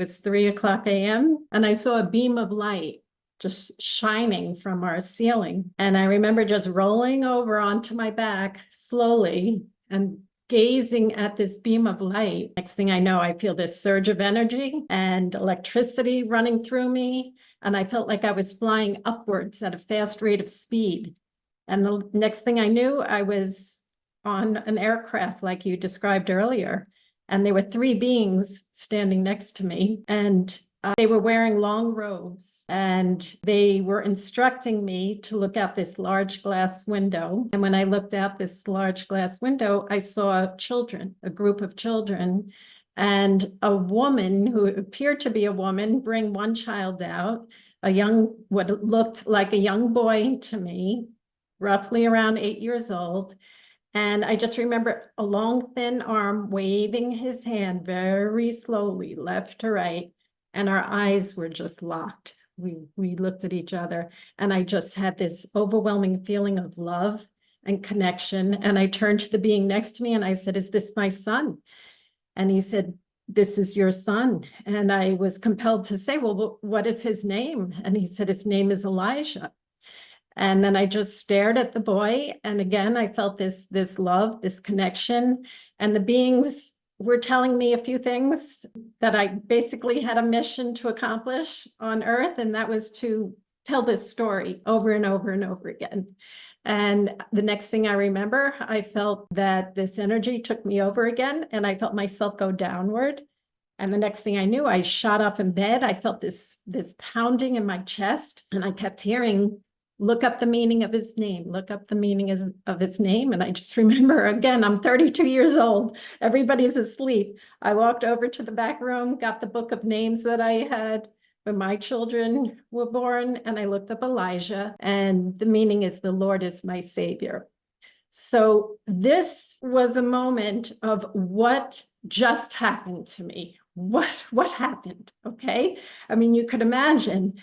was 3 o'clock a.m. and I saw a beam of light just shining from our ceiling. And I remember just rolling over onto my back slowly and gazing at this beam of light. Next thing I know, I feel this surge of energy and electricity running through me. And I felt like I was flying upwards at a fast rate of speed. And the next thing I knew, I was on an aircraft like you described earlier. And there were three beings standing next to me. And they were wearing long robes, and they were instructing me to look out this large glass window. And when I looked out this large glass window, I saw children, a group of children, and a woman who appeared to be a woman bring one child out, what looked like a young boy to me, roughly around 8 years old. And I just remember a long, thin arm waving his hand very slowly, left to right. And our eyes were just locked. We looked at each other, and I just had this overwhelming feeling of love and connection. And I turned to the being next to me and I said, "Is this my son?" And he said, "This is your son." And I was compelled to say, "Well, what is his name?" And he said, "His name is Elijah." And then I just stared at the boy. And again, I felt this love, this connection. And the beings were telling me a few things that I basically had a mission to accomplish on Earth. And that was to tell this story over and over and over again. And the next thing I remember, I felt that this energy took me over again, and I felt myself go downward. And the next thing I knew, I shot up in bed. I felt this pounding in my chest, and I kept hearing, "Look up the meaning of his name, look up the meaning of his name." And I just remember, again, I'm 32 years old. Everybody's asleep. I walked over to the back room, got the book of names that I had when my children were born, and I looked up Elijah, and the meaning is "The Lord is my Savior." So this was a moment of what just happened to me. What happened? Okay. I mean, you could imagine.